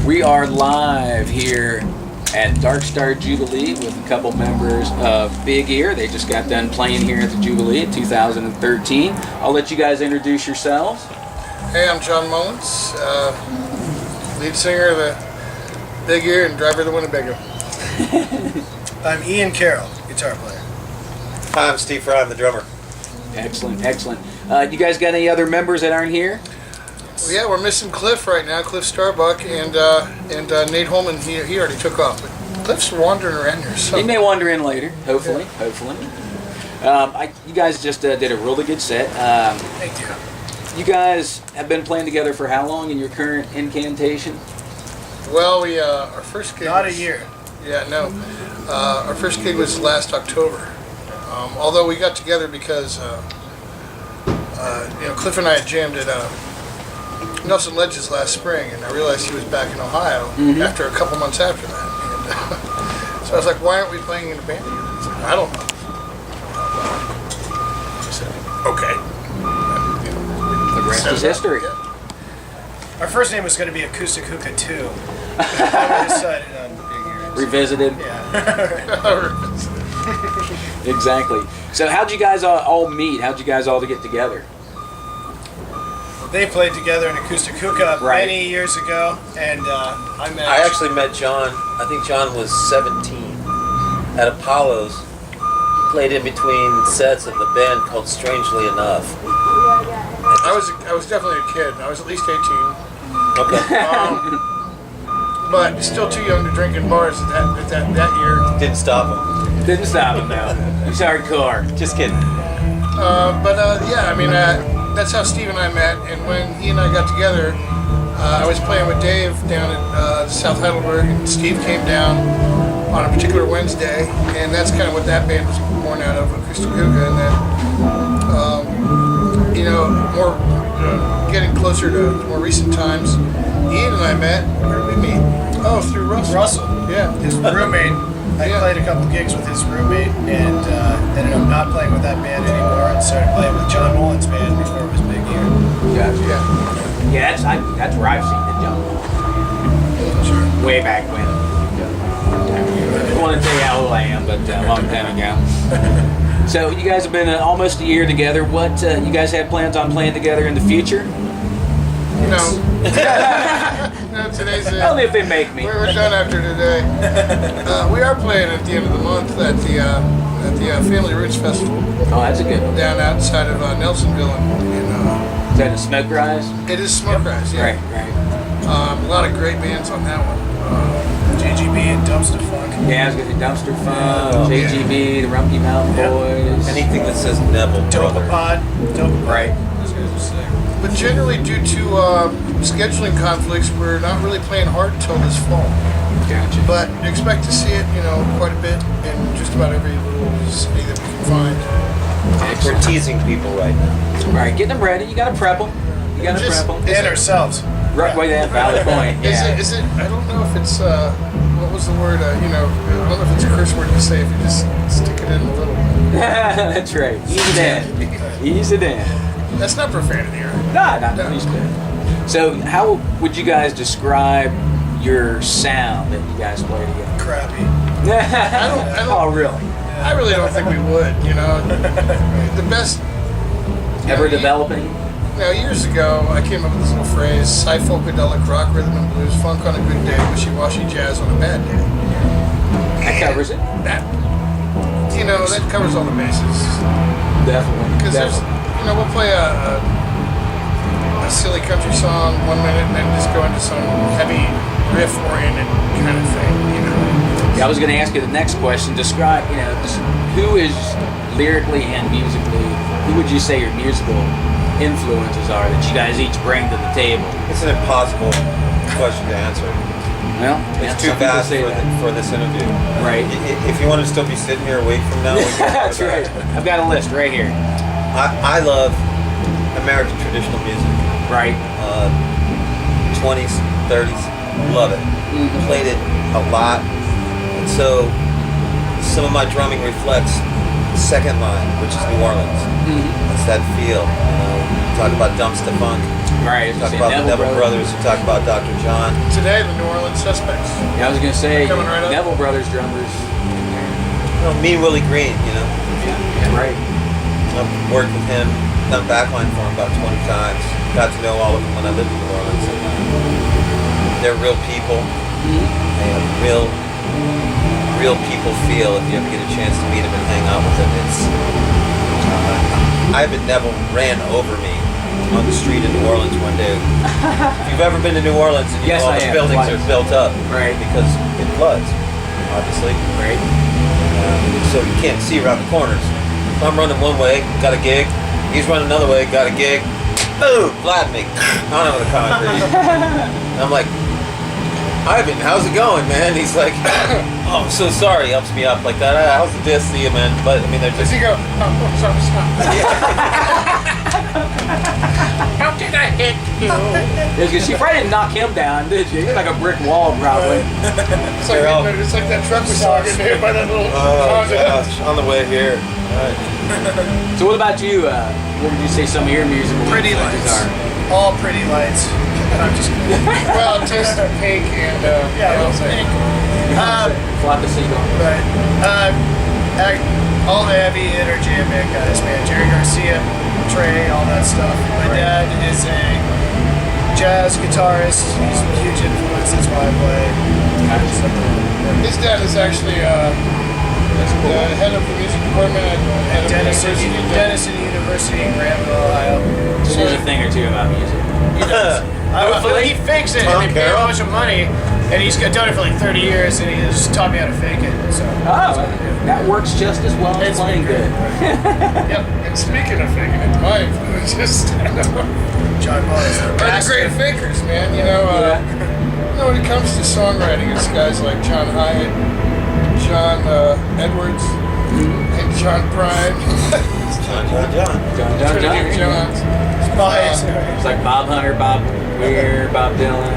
We are live here at Dark Star Jubilee with a couple members of BigeaR. They just got done playing here at the Jubilee in 2013. I'll let you guys introduce yourselves. Hey, I'm John Mullins, lead singer of the BigeaR and driver of the Winnebago. I'm Ian Carroll, guitar player. Hi, I'm Steve Fry, I'm the drummer. Excellent, excellent. You guys got any other members that aren't here? Well, yeah, we're missing Cliff right now, Cliff Starbuck, and Nate Holman. He already took off, but Cliff's wandering around here. So. He may wander in later, hopefully. Hopefully. You guys just did a really good set. Thank you. You guys have been playing together for how long in your current incantation? Well, we our first gig. Not was, a year. Yeah, no. Our first gig was last October. Although we got together because Cliff and I had jammed at Nelson Ledges last spring, and I realized he was back in Ohio after a couple months after that. And, so I was like, "Why aren't we playing in a band together?" He's like, "I don't know." I said, "Okay." The rest is history. Yeah. Our first name was going to be Acoustic Hookah 2. Then we decided on BigeaR. Revisited. Yeah. Exactly. So how'd you guys all meet? How'd you guys all get together? They played together in Acoustic Hookah Right. many years ago, and I actually met John, I think John was 17, at Apollo's. Played in between sets of the band called Strangely Enough. I was definitely a kid. I was at least 18. Okay. But still too young to drink in bars at that year. Didn't stop him. Didn't stop him though. He's hardcore. Just kidding. That's how Steve and I met. And when he and I got together, I was playing with Dave down at South Heidelberg, and Steve came down on a particular Wednesday, and that's kind of what that band was born out of, Acoustic Hookah. And then, getting closer to more recent times, Ian and I met. Where did we meet? Oh, through Russell. Russell, Yeah. his roommate. I played a couple gigs with his roommate, and ended up not playing with that band anymore, and started playing with John Mullins' band before it was BigeaR. Gotcha. Yeah. Yeah, that's where I've seen the jump. Sure. Way back when. I don't want to tell you how old I am, but a long time ago. So you guys have been almost a year together. What you guys have plans on playing together in the future? No. No, today's it. Only if they make me. We're done after today. We are playing at the end of the month at the Family Roots Festival Oh, that's a good one. down outside of Nelsonville. Is that a Smoke Rise? It is Smoke Rise, yeah. Right. A lot of great bands on that one. JGB and Dumpster Funk. Yeah, I was going to Dumpster Funk, Oh, JGB, the Rumpy Mountain Yep. Boys. Anything that says Neville Brother. Dopapod. Right. Those guys are sick. But generally, due to scheduling conflicts, we're not really playing hard until this fall. Gotcha. But expect to see it, quite a bit in just about every little city that we can find. We're teasing people right now. All right, get them ready. You got to prep them. Is And it- ourselves. Right, way that valid point. Yeah. Is it? I don't know if it's. What was the word? I don't know if it's a curse word to say if you just stick it in a little. That's right. Ease it in. Ease it in. That's not profanity, right? Nah, not the least bit. So, how would you guys describe your sound that you guys play together? Crappy. I don't. Oh, really? I really don't think we would. The best. Ever developing? Years ago, I came up with this little phrase: sci-funkadelic rock, rhythm and blues, funk on a good day, wishy-washy jazz on a bad day. That covers it. That covers all the bases. Definitely. Because we'll play a silly country song 1 minute and then just go into some heavy riff-oriented kind of thing, Yeah, I was going to ask you the next question. Describe, just who is lyrically and musically, who would you say your musical influences are that you guys each bring to the table? It's an impossible question to answer. Well, It's too fast for this interview. Right. If you want to still be sitting here a week from now, we can That's talk right. about it. I've got a list right here. I love American traditional music. Right. 20s, 30s, love it. Played it a lot. And so some of my drumming reflects the second line, which is New Orleans. It's that feel. talk about Dumpster Funk. Right. We talk about the Neville Brothers. We talk about Dr. John. Today, the New Orleans Suspects. Yeah, I was gonna say Coming right up. Neville Brothers drummers. You know, me and Willie Green, you know. Yeah. Right. I've worked with him, done backline for him about 20 times. Got to know all of them when I lived in New Orleans. And, they're real people. They have real people feel if you ever get a chance to meet them and hang out with them. It's Ivan Neville ran over me on the street in New Orleans one day. If you've ever been to New Orleans and you Yes, know all I the have. buildings are built up, Right. because it floods, obviously. Right. So you can't see around the corners. So I'm running one way, got a gig. He's running another way, got a gig. Boom! Flat me. On over the concrete. And I'm like, Ivan, how's it going, man? He's like, oh, I'm so sorry. He helps me up like that. How's the disc? See you, man. But I mean, they're Does just. he go, oh, sorry, stop. How did I hit you? She probably didn't knock him down, did you? You're like a brick wall, probably. It's like that truck we saw getting hit by that little Oh Honda. gosh, on the way here. Right. So what about you? What would you say some of your musical Pretty influences lights. are? All pretty lights. I'm just kidding. Well, taste of pink and, Yeah, well, pink. Flop the seagull. But all the heavy hitter jam band guys, man. Jerry Garcia, Trey, all that stuff. My dad is a jazz guitarist. He's a huge influence. That's why I play. his dad is actually the head of the music department at Denison University in Granville, Ohio. So there's a thing or two about music. He fakes it, and they pay him a bunch of money, and he's done it for like 30 years, and he just taught me how to fake it. So. Oh, that works just as well as It's playing been good. Yep. And speaking of faking it, my influences John Mullins, are the great fakers, man. You know, when it comes to songwriting, it's guys like John Hyatt, John Edwards, and John Prime. John. Johns. It's like Bob Hunter, Bob Weir, Bob Dylan.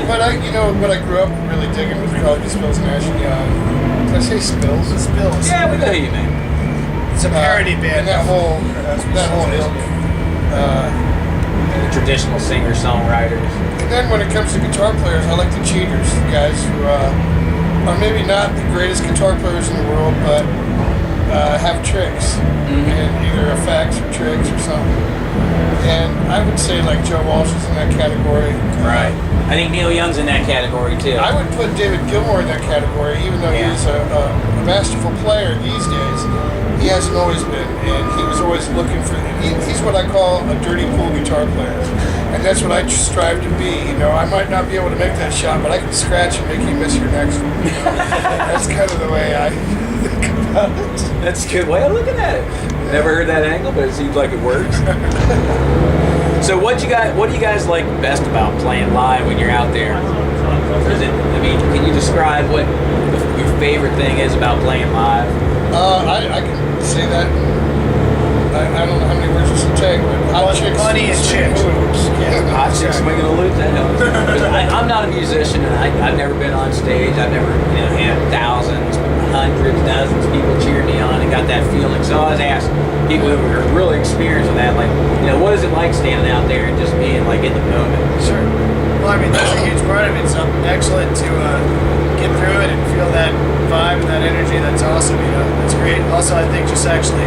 But what I grew up really digging was probably Spills Nash and Young. Did I say Spills? Spills. Yeah, we know you, man. It's a parody And band. that whole ilk. Traditional singer-songwriters. And then when it comes to guitar players, I like the cheaters, the guys who are maybe not the greatest guitar players in the world, but have tricks, and either effects or tricks or something. And I would say like Joe Walsh is in that category. Right. I think Neil Young's in that category too. I would put David Gilmour in that category, even though he's a masterful player these days. He hasn't always been, and he was always looking for. He's what I call a dirty pool guitar player, and that's what I strive to be. I might not be able to make that shot, but I can scratch and make you miss your next one. That's kind of the way I think about it. That's a good way of looking at it. Never heard that angle, but it seems like it works. So what do you guys like best about playing live when you're out there? Can you describe what your favorite thing is about playing live? I can say that. I don't know how many words this will take, but hot chicks, money and chicks. Hot chicks swinging the lute, that helps. I'm not a musician, and I've never been on stage. I've never had thousands, hundreds, dozens of people cheer me on and got that feeling. So I always ask people who are really experienced with that, like, what is it like standing out there and just being like in the moment? Sure. Well, that's a huge part of it. It's excellent to get through it and feel that vibe and that energy. That's awesome. That's great. Also, I think just actually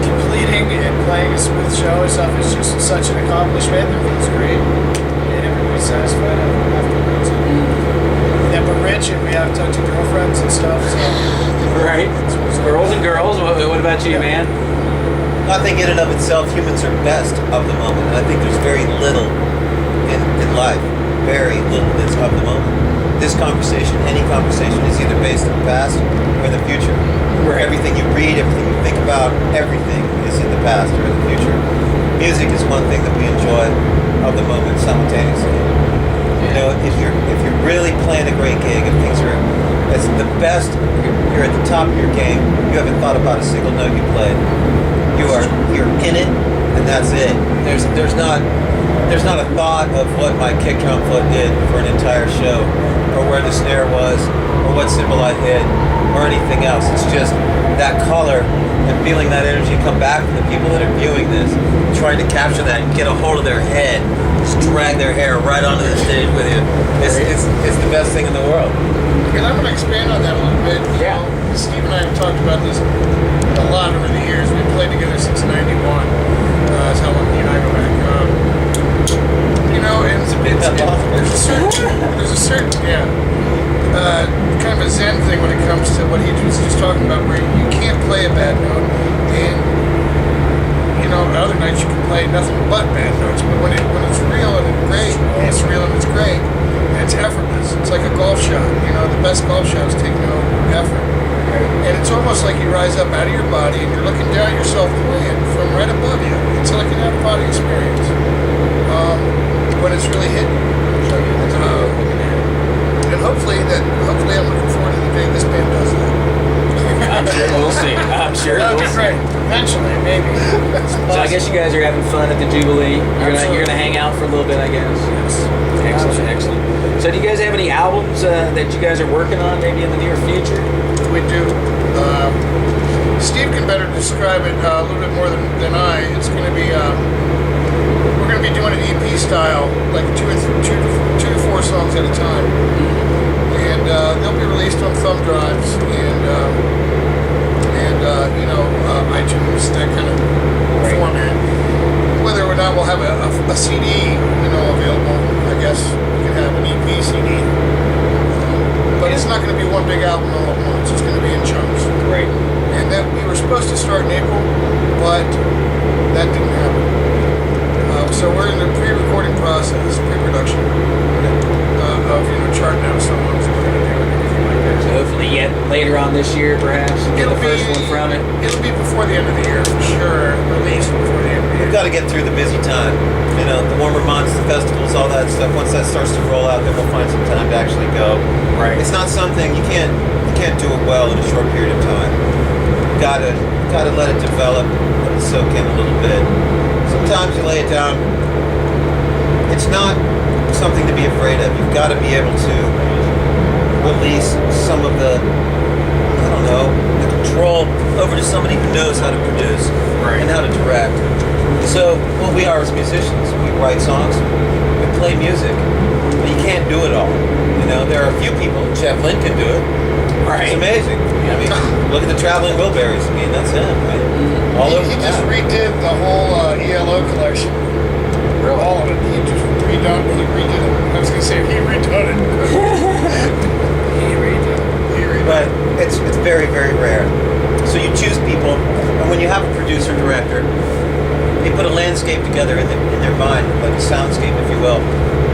completing and playing a smooth show and stuff is just such an accomplishment. It feels great, and everybody's satisfied afterwards. Yeah, we're rich and we have tons of girlfriends and stuff. So. Right. Girls and girls. What about you, man? I think in and of itself, humans are best of the moment. And I think there's very little in life, very little that's of the moment. This conversation, any conversation, is either based in the past or the future. Right. Everything you read, everything you think about, everything is in the past or in the future. Music is one thing that we enjoy of the moment simultaneously. If you're really playing a great gig, if things are as the best, you're at the top of your game. You haven't thought about a single note you played. You're in it, and that's it. There's not a thought of what my kick drum foot did for an entire show, or where the snare was, or what cymbal I hit, or anything else. It's just that color and feeling that energy come back from the people that are viewing this, trying to capture that and get a hold of their head, just drag their hair right onto the stage with you. It's the best thing in the world. And I'm going to expand on that a little bit. Yeah. Steve and I have talked about this a lot over the years. We've played together since '91. That's how long he and I go back. There's a certain kind of a zen thing when it comes to what he was just talking about, where you can't play a bad note, and other nights you can play nothing but bad notes. But when it's real and it's great, it's real and it's great, and it's effortless. It's like a golf shot. The best golf shots take no effort, and it's almost like you rise up out of your body and you're looking down at yourself playing from right above you. It's like an out-of-body experience. When it's really hitting. And hopefully I'm looking forward to the day this band does that. I'm sure we'll see. I'm sure That'd we'll be see. great. Eventually, maybe. So I guess you guys are having fun at the Jubilee. You're gonna hang out for a little bit, I guess. Yes. Excellent. So do you guys have any albums that you guys are working on maybe in the near future? We do. Steve can better describe it a little bit more than I. It's going to be we're going to be doing an EP style, like two to four songs at a time, and they'll be released on thumb drives and iTunes, that kind of format. Whether or not we'll have a CD, available, I guess we could have an EP CD. But it's not going to be one big album all at once. It's going to be in chunks. Great. And that we were supposed to start in April, but that didn't happen. So we're in the pre-recording process, pre-production of charting out songs that we're going to do and everything like that. So hopefully yet later on this year, perhaps, get the first one from it. It'll be before the end of the year for sure. Released before the end of the year. We've got to get through the busy time. The warmer months, the festivals, all that stuff. Once that starts to roll out, then we'll find some time to actually go. Right. It's not something you can't do it well in a short period of time. You gotta let it develop, let it soak in a little bit. Sometimes you lay it down. It's not something to be afraid of. You've got to be able to release some of the control over to somebody who knows how to produce and how to direct. So what we are as musicians, we write songs, we play music, but you can't do it all. There are a few people. Jeff Lynne can do it. Right. It's amazing. Look at the Traveling Wilburys. That's him, right? All over He the just map. redid the whole ELO collection. All of it. He just redid it. I was going to say he redone it. He redid it. But it's very, very rare. So you choose people, and when you have a producer director, they put a landscape together in their mind, like a soundscape, if you will,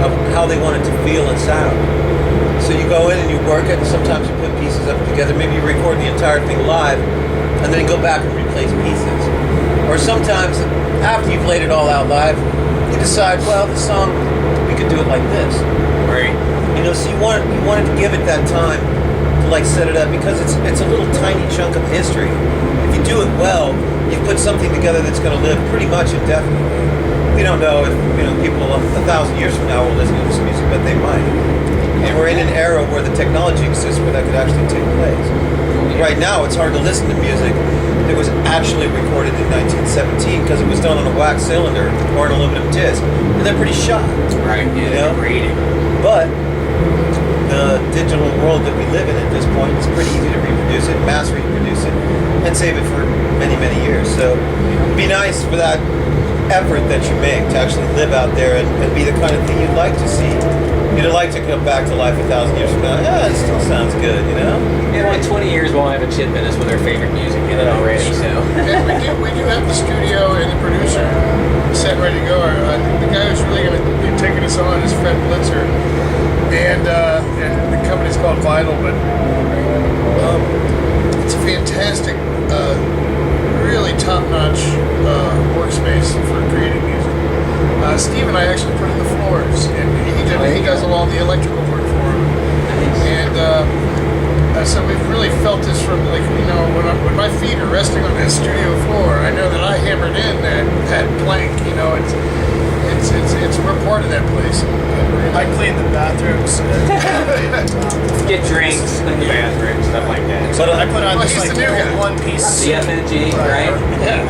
of how they want it to feel and sound. So you go in and you work it, and sometimes you put pieces of it together. Maybe you record the entire thing live, and then you go back and replace pieces. Or sometimes, after you've laid it all out live, you decide, well, the song, we could do it like this. Right. So you wanted to give it that time to set it up, because it's a little tiny chunk of history. If you do it well, you put something together that's going to live pretty much indefinitely. We don't know if people 1,000 years from now will listen to this music, but they might. And we're in an era where the technology exists where that could actually take place. Right now, it's hard to listen to music that was actually recorded in 1917 because it was done on a wax cylinder or an aluminum disc, and they're pretty shot. Right. Yeah. Reading. But the digital world that we live in at this point, it's pretty easy to reproduce it, mass reproduce it, and save it for many, many years. So it'd be nice for that effort that you make to actually live out there and be the kind of thing you'd like to see. You'd like to come back to life 1,000 years from now. Yeah, it still sounds good, In 20 years, we'll have a chip in us with our favorite music in it already. So. And we do have the studio and the producer set ready to go. The guy who's really going to be taking us on is Fred Blitzer, and the company's called Vital. But it's a fantastic, really top-notch workspace for creating music. Steve and I actually put in the floors, and he does all the electrical work for him. And so we've really felt this from when my feet are resting on that studio floor, I know that I hammered in that plank. It's we're part of that place. And I clean the bathrooms. Get drinks, clean the bathroom, stuff like that. But I put on Well, this he's like the new guy. one piece. CFNG, right? Yeah.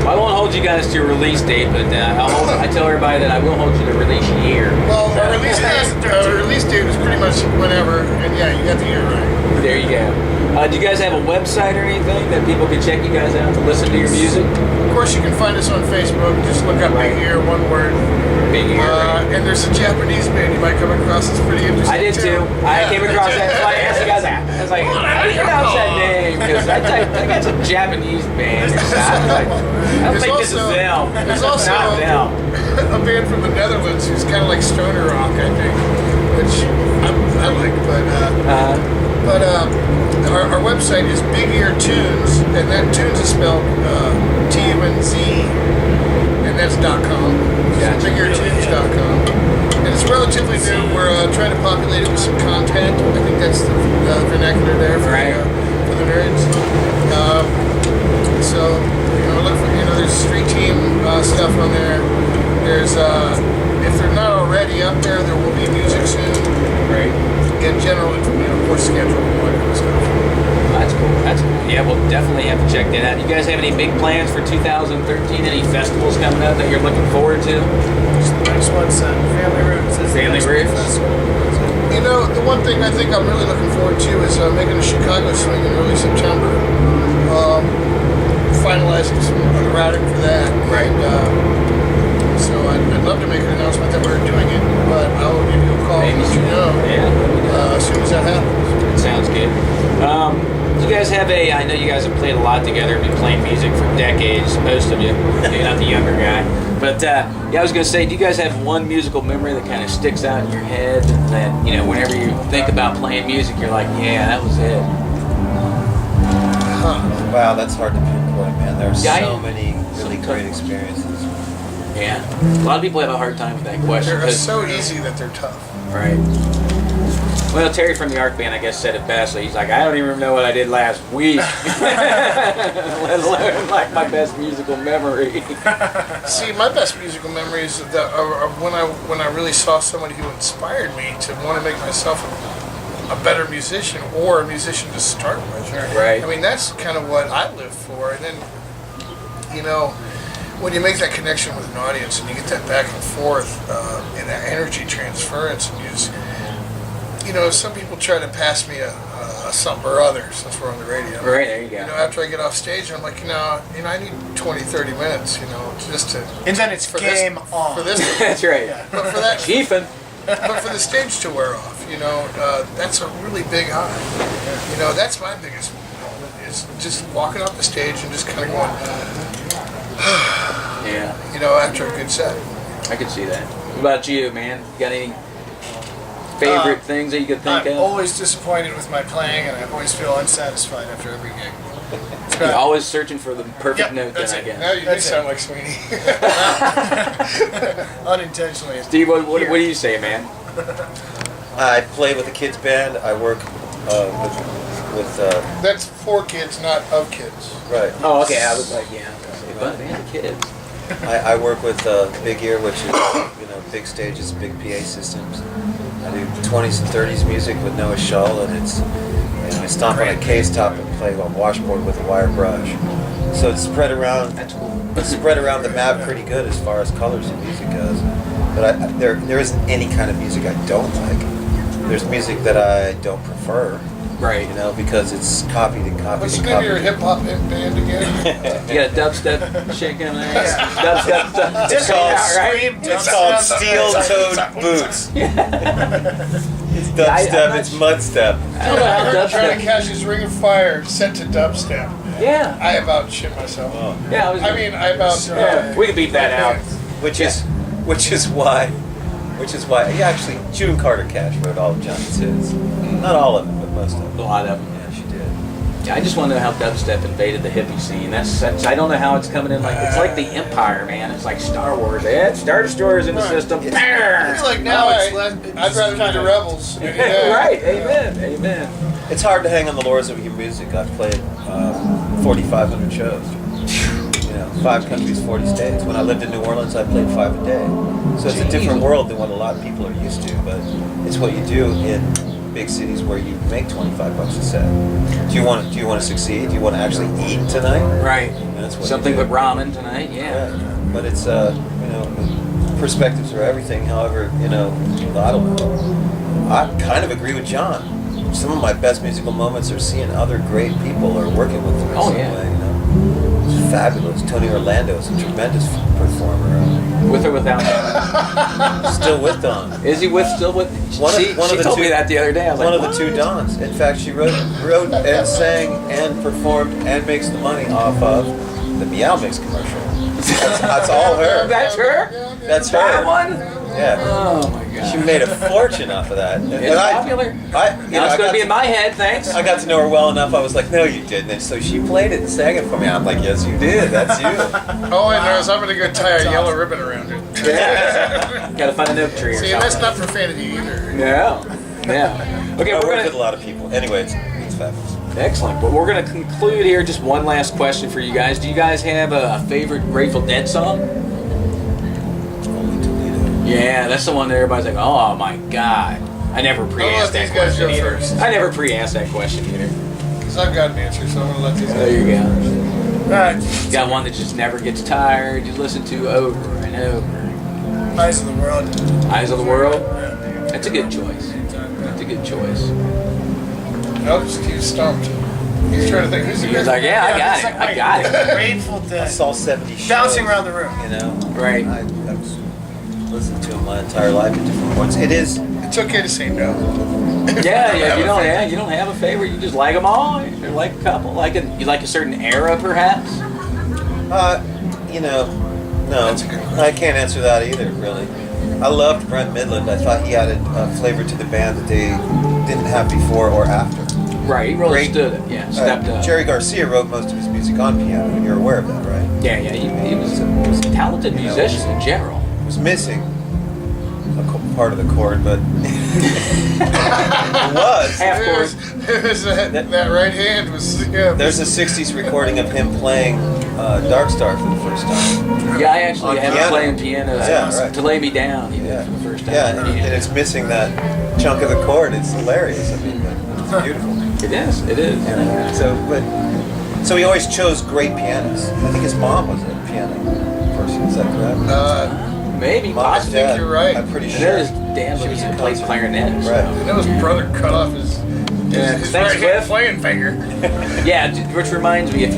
I won't hold you guys to a release date, but I tell everybody that I will hold you to release year. Well, our release date was pretty much whenever, and yeah, you got the year right. There you go. Do you guys have a website or anything that people can check you guys out to listen to your music? Of course, you can find us on Facebook. Just look up Right. BigeaR, one word. BigeaR. Right? And there's a Japanese band you might come across that's pretty interesting. I did too. I came across that. So I asked you guys that. I was like, how do you pronounce that name? Because I got some Japanese band. I don't think this is them. There's also Not them. a band from the Netherlands who's kind of like stoner rock, I think, which I like. But our website is BigeaR Tunes, and that tunes is spelled TUNZ, and that's .com. Gotcha. BigeaRtunes.com. And it's relatively new. We're trying to populate it with some content. I think that's the vernacular there for, Right. for the nerds. So, look for, there's street team stuff on there. There's, if they're not already up there, there will be music soon. Great. And general, course schedule and all that kind of stuff. That's cool. That's cool. Yeah, we'll definitely have to check that out. You guys have any big plans for 2013? Any festivals coming up that you're looking forward to? The next one's Family Roots. Is the Family next Roots? festival. The one thing I think I'm really looking forward to is making a Chicago swing in early September. Finalizing some routing for that. Right. So I'd love to make an announcement that we're doing it, but I'll give you a call and let you know as soon as that happens. It sounds good. You guys have I know you guys have played a lot together, been playing music for decades, most of you. Maybe not the younger guy. But I was going to say, do you guys have one musical memory that kind of sticks out in your head that, whenever you think about playing music, you're like, yeah, that was it? Wow, that's hard to pinpoint, man. There's Yeah, so many really some great tough ones. experiences. Yeah. A lot of people have a hard time with that question. They're 'cause- so easy that they're tough. Right. Well, Terry from the Arc Band, I guess, said it best. He's like, I don't even know what I did last week, let alone like my best musical memory. See, my best musical memories are when I really saw somebody who inspired me to want to make myself a better musician or a musician to start with. Right. I mean, that's kind of what I live for. And then, when you make that connection with an audience and you get that back and forth and that energy transference, and you just, some people try to pass me a something or other since we're on the radio. Right, there you go. After I get off stage, I'm like, I need 20, 30 minutes, just to. And then it's game on. For this. That's right. But for that. Chiefin'. But for the stage to wear off, that's a really big high. That's my biggest moment, is just walking off the stage and just kind of going, Yeah. After a good set. I could see that. What about you, man? You got any favorite things that you could think I'm of? always disappointed with my playing, and I always feel unsatisfied after every gig. It's You're bad. always searching for the perfect Yep, note, then, that's I it. guess. Now you do That's sound it. like Sweeney. Unintentionally. Steve, what do you say, man? I play with a kids band. I work with That's for kids, not of kids. right. Oh, okay. I was like, yeah. But man, the kids. I work with BigeaR, which is big stages, big PA systems. I do 20s and 30s music with Noah Shull, and it's I stomp on a case top and play on washboard with a wire brush. So it's spread around. That's cool. It's spread around the map pretty good as far as colors of music goes. But there isn't any kind of music I don't like. There's music that I don't prefer. Right. Because it's copied and copied What's the and name of your copied. hip hop band again? You got a dubstep shaking in there? Dubstep stuff. It's called Scream, It's called Steel-Toed Boots. It's dubstep. It's mudstep. I don't know how Trying to dubstep. catch his Ring of Fire set to dubstep. Yeah. I about shit myself. Oh. Yeah. I about. Yeah, we can beat that out. Which is why. Yeah, actually, June Carter Cash wrote all of John's hits. Not all of them, but most of them. A lot of them. Yeah, she did. Yeah, I just want to know how dubstep invaded the hippie scene. That's I don't know how it's coming in. It's like the Empire, man. It's like Star Wars. Star Destroyers in the system. I feel like now I'd rather do the Rebels. Right. Amen. Amen. It's hard to hang on the laurels of your music. I've played 4,500 shows. 5 countries, 40 states. When I lived in New Orleans, I played 5 a day. So it's a different world than what a lot of people are used to, but it's what you do in big cities where you make $25 a set. Do you want to succeed? Do you want to actually eat tonight? Right. That's what Something you do. but ramen tonight. Yeah. But it's perspectives are everything. However, I don't know. I kind of agree with John. Some of my best musical moments are seeing other great people or working with them in some way. It's fabulous. Tony Orlando is a tremendous performer. With or without Don? Still with Don. Is he still with? She told me that the other day. I was one like, of the 2 Dons. In fact, she wrote and sang and performed and makes the money off of the Meow Mix commercial. That's all her. That's her? That's her. That one? Yeah. Oh my God. She made a fortune off of that. It's popular. Now it's going to be in my head, thanks. I got to know her well enough. I was like, no, you didn't. And so she played it and sang it for me. I'm like, yes, you did. That's you. All I know is I'm going to go tie a yellow ribbon around it. Yeah. Got to find an oak tree or See, something. that's not profanity either. Yeah. Okay, I we're work going with a lot of people. Anyway, it's fabulous. Excellent. But we're going to conclude here. Just one last question for you guys. Do you guys have a favorite Grateful Dead song? Yeah, that's the one that everybody's like, oh my God. I never pre-asked that question either. I never pre-asked that question either. Because I've got an answer, so I'm going to let these guys. There you go. Alright. You got one that just never gets tired. You listen to over and over. Eyes of the World. Eyes of the World? That's a good choice. That's a good choice. Nope, Steve's stumped. He's trying to think who's the He was like, yeah, I got it. Grateful I Dead. saw 70 shows. Bouncing around the room. Right. I've listened to them my entire life at different points. It's okay to say no. Yeah, you don't have a favorite. You just like them all. Or like a couple. You like a certain era, perhaps. No, I can't answer that either. Really, I loved Brent Midland. I thought he added a flavor to the band that they didn't have before or after. Right, he really stood it. Yeah, stepped up. Jerry Garcia wrote most of his music on piano, and you're aware of that, right? Yeah, he was a talented musician in general. It was missing a part of the chord, but it was. Half chord. That right hand was. Yeah. There's a '60s recording of him playing Dark Star for the first time. Yeah, I actually On have him piano. playing piano Right. To Lay Me Down. He did for the first time. Yeah, and it's missing that chunk of the chord. It's hilarious. I mean, it's beautiful. It is. Yeah. So he always chose great pianists. I think his mom was a piano person. Is that correct? Maybe, Mom and possibly. think Dad, you're right. I'm pretty And sure. there's Dan She was who a plays concert- clarinet. So. Right. And then his brother cut off his Thanks, right hand Cliff. playing finger. Yeah, which reminds me, if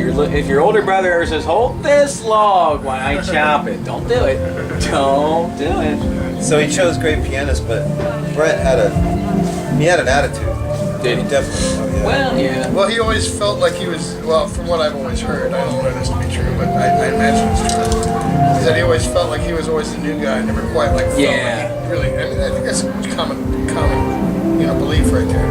your older brother says, "Hold this log while I chop it," don't do it. Don't do it. So he chose great pianists, but Brent had an attitude. Did he? Definitely. Oh, yeah. Well, yeah. Well, he always felt like he was, well, from what I've always heard, I don't know this to be true, but I imagine it's true, is that he always felt like he was always the new guy, never quite like felt Yeah. like he really, I think that's a common belief right there.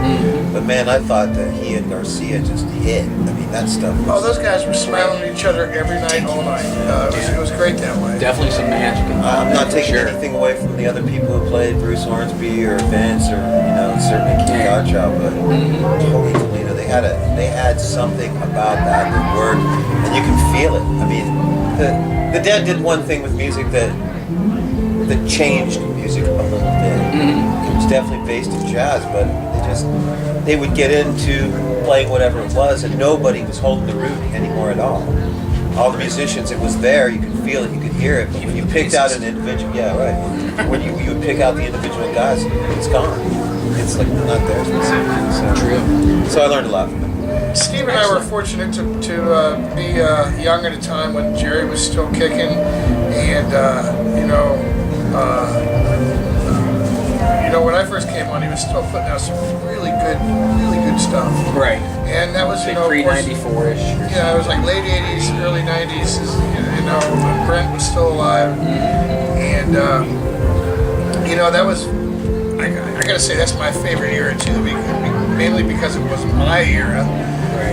But man, I thought that he and Garcia just hit. I mean, that stuff Oh, was... those guys were smiling at each other every night, all night. It was great that way. Definitely some magic in that. I'm not for taking sure. anything away from the other people who played, Bruce Hornsby or Vince or, certainly Keith Gottschalk, but holy Toledo, they had something about that worked, and you can feel it. I mean, the Dead did one thing with music that changed music a little bit. It was definitely based in jazz, but they would get into playing whatever it was, and nobody was holding the root anymore at all. All the musicians, it was there, you could feel it, you could hear it, but when you picked out an individual, when you would pick out the individual guys, it's gone. It's like not there. So I learned a lot from them. Steve and I were fortunate to be young at a time when Jerry was still kicking, and when I first came on, he was still putting out some really good stuff. Right. And that was Pre 94-ish. Yeah, it was like late '80s, early '90s. When Brent was still alive, and that was. I gotta say that's my favorite era too, mainly because it was my era.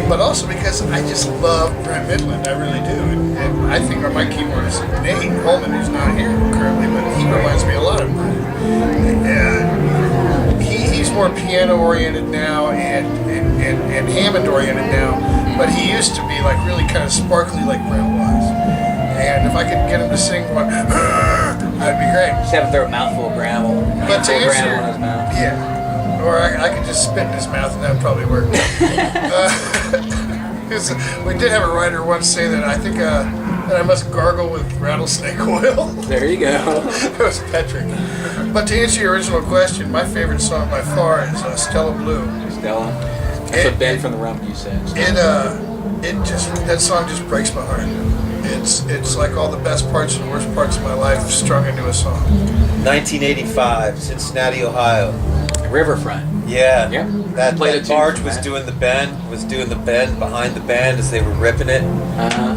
But also because I just love Brent Midland, I really do. And I think my keyboardist is Nate Coleman, who's not here currently, but he reminds me a lot of Brent. He's more piano-oriented now and Hammond-oriented now, but he used to be like really kind of sparkly like Brent was. And if I could get him to sing one, that'd be great. Just have him throw a mouthful of gravel. But to Handful of answer, gravel in his mouth. yeah, or I could just spit in his mouth and that would probably work. 'Cause we did have a writer once say that I think that I must gargle with rattlesnake oil. There you go. It was Petrick. But to answer your original question, my favorite song by far is Stella Blue. Stella. That's what Ben from the Rump you said. That song just breaks my heart. It's like all the best parts and worst parts of my life strung into a song. 1985, Cincinnati, Ohio. Riverfront. Yeah. Yeah. That Played it too, barge man. was doing the bend behind the band as they were ripping it.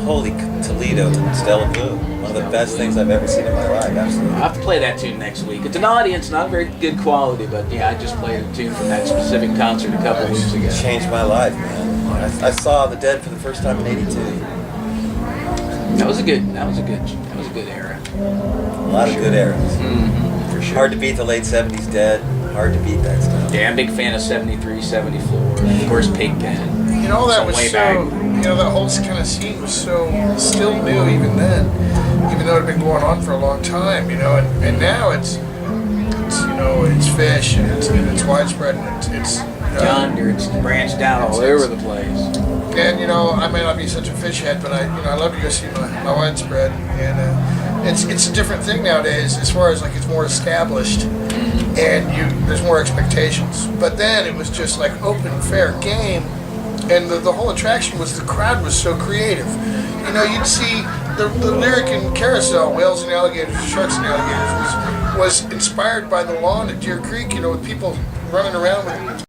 Holy Toledo, Stella Blue. One of the best things I've ever seen in my life, absolutely. I'll have to play that tune next week. It's an audience, not very good quality, but yeah, I just played a tune from that specific concert a couple weeks ago. It changed my life, man. I saw the Dead for the first time in '82. That was a good era. A lot of good eras. For sure. Hard to beat the late '70s Dead. Hard to beat that stuff. Yeah, I'm a big fan of 73, 74. Of course, Pigpen. You know, that Some was way so, back. that whole kind of scene was so still new even then, even though it had been going on for a long time, and now it's Fish and it's widespread and it's Yonder, it's branched out all over the place. And I may not be such a fish head, but I love to go see my widespread, and it's a different thing nowadays as far as like it's more established, and there's more expectations. But then it was just like open, fair game, and the whole attraction was the crowd was so creative. You'd see the lyric in Carousel, Whales and Alligators, Sharks and Alligators, was inspired by the lawn at Deer Creek, with people running around with